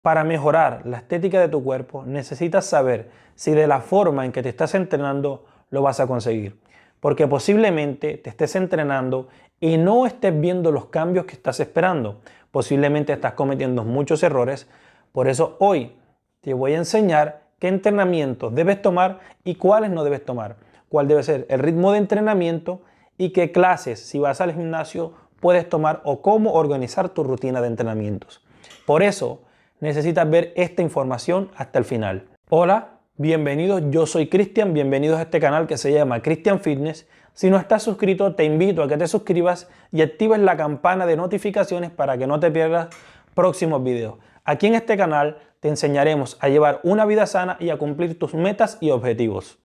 Para mejorar la estética de tu cuerpo, necesitas saber si de la forma en que te estás entrenando lo vas a conseguir. Porque posiblemente te estés entrenando y no estés viendo los cambios que estás esperando. Posiblemente estás cometiendo muchos errores. Por eso hoy te voy a enseñar qué entrenamientos debes tomar y cuáles no debes tomar. Cuál debe ser el ritmo de entrenamiento y qué clases, si vas al gimnasio, puedes tomar o cómo organizar tu rutina de entrenamientos. Por eso necesitas ver esta información hasta el final. Hola, bienvenidos, yo soy Cristian, bienvenidos a este canal que se llama Cristian Fitness. Si no estás suscrito, te invito a que te suscribas y actives la campana de notificaciones para que no te pierdas próximos videos. Aquí en este canal te enseñaremos a llevar una vida sana y a cumplir tus metas y objetivos.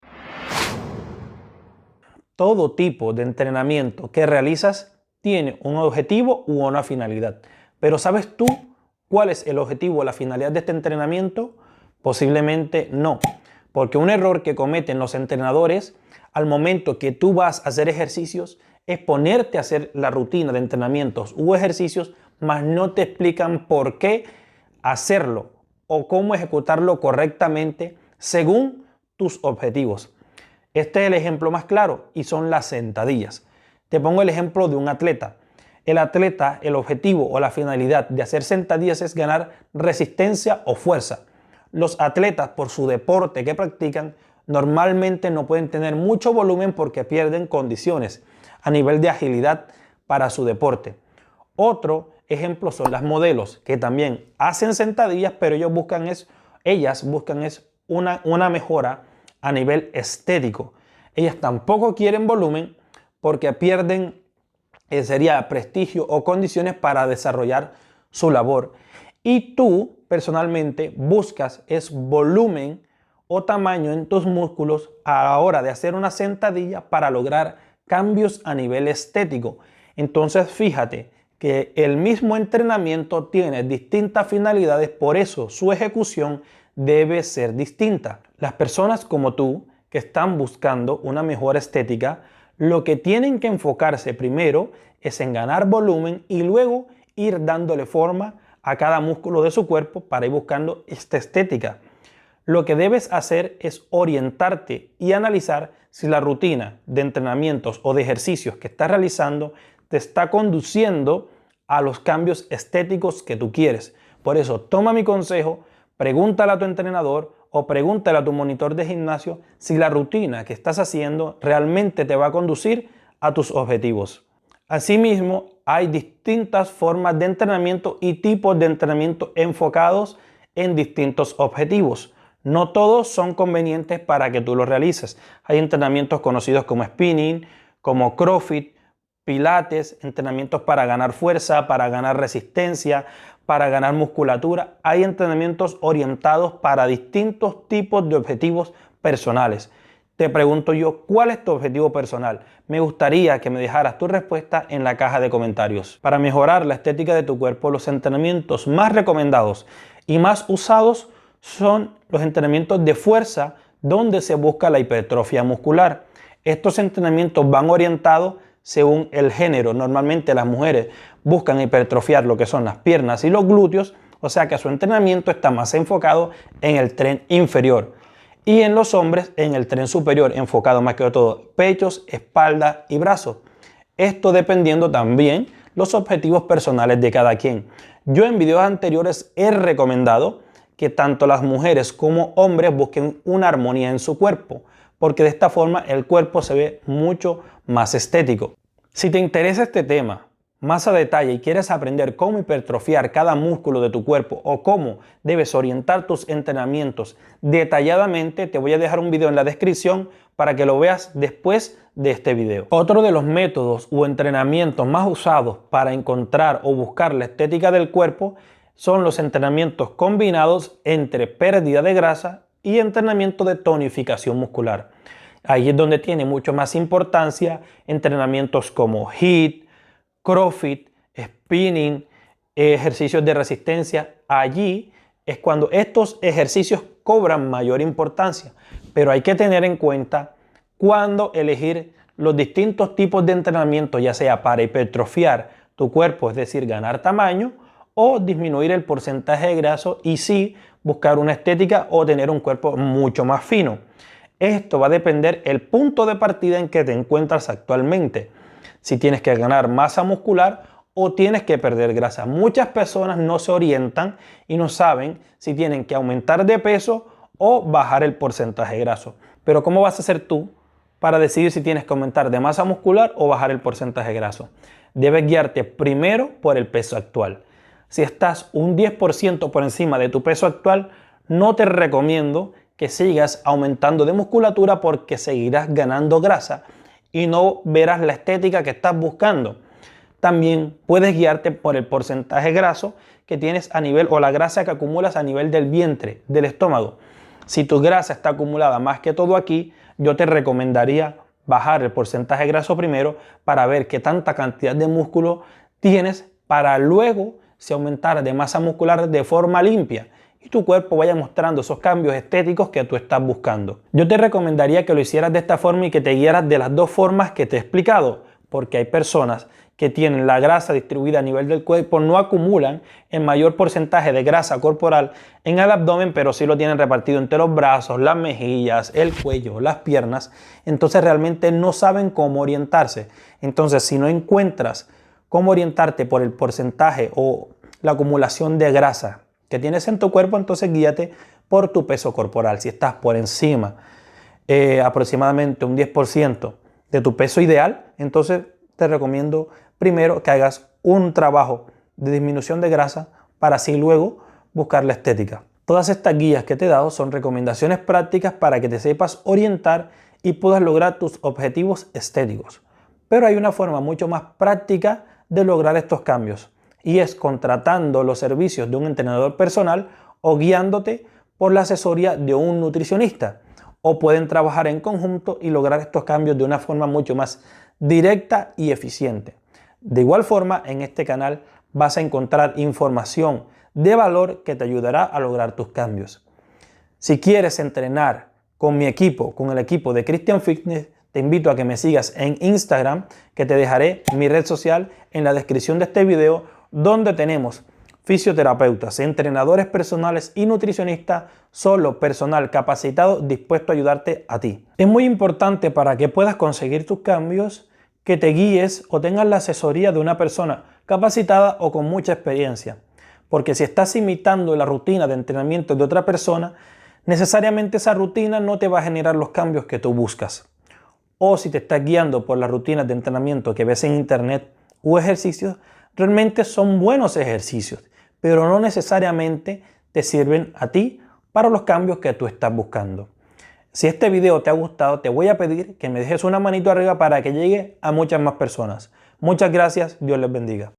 Todo tipo de entrenamiento que realizas tiene un objetivo u una finalidad. Pero ¿sabes tú cuál es el objetivo o la finalidad de este entrenamiento? Posiblemente no. Porque un error que cometen los entrenadores al momento que tú vas a hacer ejercicios es ponerte a hacer la rutina de entrenamientos u ejercicios, mas no te explican por qué hacerlo o cómo ejecutarlo correctamente según tus objetivos. Este es el ejemplo más claro y son las sentadillas. Te pongo el ejemplo de un atleta. El atleta, el objetivo o la finalidad de hacer sentadillas es ganar resistencia o fuerza. Los atletas, por su deporte que practican, normalmente no pueden tener mucho volumen porque pierden condiciones a nivel de agilidad para su deporte. Otro ejemplo son las modelos, que también hacen sentadillas, pero ellas buscan una mejora a nivel estético. Ellas tampoco quieren volumen porque pierden sería prestigio o condiciones para desarrollar su labor. Y tú personalmente buscas es volumen o tamaño en tus músculos a la hora de hacer una sentadilla para lograr cambios a nivel estético. Entonces fíjate que el mismo entrenamiento tiene distintas finalidades, por eso su ejecución debe ser distinta. Las personas como tú que están buscando una mejor estética, lo que tienen que enfocarse primero es en ganar volumen y luego ir dándole forma a cada músculo de su cuerpo para ir buscando esta estética. Lo que debes hacer es orientarte y analizar si la rutina de entrenamientos o de ejercicios que estás realizando te está conduciendo a los cambios estéticos que tú quieres. Por eso, toma mi consejo, pregúntale a tu entrenador o pregúntale a tu monitor de gimnasio si la rutina que estás haciendo realmente te va a conducir a tus objetivos. Asimismo, hay distintas formas de entrenamiento y tipos de entrenamiento enfocados en distintos objetivos. No todos son convenientes para que tú los realices. Hay entrenamientos conocidos como spinning, como CrossFit, pilates, entrenamientos para ganar fuerza, para ganar resistencia, para ganar musculatura. Hay entrenamientos orientados para distintos tipos de objetivos personales. Te pregunto yo, ¿cuál es tu objetivo personal? Me gustaría que me dejaras tu respuesta en la caja de comentarios. Para mejorar la estética de tu cuerpo, los entrenamientos más recomendados y más usados son los entrenamientos de fuerza, donde se busca la hipertrofia muscular. Estos entrenamientos van orientados según el género. Normalmente las mujeres buscan hipertrofiar lo que son las piernas y los glúteos, o sea que su entrenamiento está más enfocado en el tren inferior. Y en los hombres en el tren superior, enfocado más que todo pechos, espalda y brazos. Esto dependiendo también los objetivos personales de cada quien. Yo en videos anteriores he recomendado que tanto las mujeres como hombres busquen una armonía en su cuerpo, porque de esta forma el cuerpo se ve mucho más estético. Si te interesa este tema más a detalle y quieres aprender cómo hipertrofiar cada músculo de tu cuerpo o cómo debes orientar tus entrenamientos detalladamente, te voy a dejar un video en la descripción para que lo veas después de este video. Otro de los métodos o entrenamientos más usados para encontrar o buscar la estética del cuerpo son los entrenamientos combinados entre pérdida de grasa y entrenamiento de tonificación muscular. Ahí es donde tiene mucho más importancia entrenamientos como HIIT, CrossFit, spinning, ejercicios de resistencia. Allí es cuando estos ejercicios cobran mayor importancia, pero hay que tener en cuenta cuándo elegir los distintos tipos de entrenamiento, ya sea para hipertrofiar tu cuerpo, es decir, ganar tamaño, o disminuir el porcentaje de grasa y sí buscar una estética o tener un cuerpo mucho más fino. Esto va a depender del punto de partida en que te encuentras actualmente. Si tienes que ganar masa muscular o tienes que perder grasa. Muchas personas no se orientan y no saben si tienen que aumentar de peso o bajar el porcentaje graso. Pero ¿cómo vas a hacer tú para decidir si tienes que aumentar de masa muscular o bajar el porcentaje graso? Debes guiarte primero por el peso actual. Si estás un 10% por encima de tu peso actual, no te recomiendo que sigas aumentando de musculatura porque seguirás ganando grasa y no verás la estética que estás buscando. También puedes guiarte por el porcentaje graso que tienes a nivel o la grasa que acumulas a nivel del vientre, del estómago. Si tu grasa está acumulada más que todo aquí, yo te recomendaría bajar el porcentaje graso primero para ver qué tanta cantidad de músculo tienes para luego si aumentar de masa muscular de forma limpia y tu cuerpo vaya mostrando esos cambios estéticos que tú estás buscando. Yo te recomendaría que lo hicieras de esta forma y que te guiaras de las dos formas que te he explicado, porque hay personas que tienen la grasa distribuida a nivel del cuerpo, no acumulan el mayor porcentaje de grasa corporal en el abdomen, pero sí lo tienen repartido entre los brazos, las mejillas, el cuello, las piernas. Entonces realmente no saben cómo orientarse. Entonces si no encuentras cómo orientarte por el porcentaje o la acumulación de grasa que tienes en tu cuerpo, entonces guíate por tu peso corporal. Si estás por encima aproximadamente un 10% de tu peso ideal, entonces te recomiendo primero que hagas un trabajo de disminución de grasa para así luego buscar la estética. Todas estas guías que te he dado son recomendaciones prácticas para que te sepas orientar y puedas lograr tus objetivos estéticos. Pero hay una forma mucho más práctica de lograr estos cambios y es contratando los servicios de un entrenador personal o guiándote por la asesoría de un nutricionista. O pueden trabajar en conjunto y lograr estos cambios de una forma mucho más directa y eficiente. De igual forma, en este canal vas a encontrar información de valor que te ayudará a lograr tus cambios. Si quieres entrenar con mi equipo, con el equipo de Christian Fitness, te invito a que me sigas en Instagram, que te dejaré mi red social en la descripción de este video, donde tenemos fisioterapeutas, entrenadores personales y nutricionistas, solo personal capacitado dispuesto a ayudarte a ti. Es muy importante para que puedas conseguir tus cambios que te guíes o tengas la asesoría de una persona capacitada o con mucha experiencia. Porque si estás imitando la rutina de entrenamiento de otra persona, necesariamente esa rutina no te va a generar los cambios que tú buscas. O si te estás guiando por las rutinas de entrenamiento que ves en internet o ejercicios, realmente son buenos ejercicios, pero no necesariamente te sirven a ti para los cambios que tú estás buscando. Si este video te ha gustado, te voy a pedir que me dejes una manito arriba para que llegue a muchas más personas. Muchas gracias, Dios les bendiga.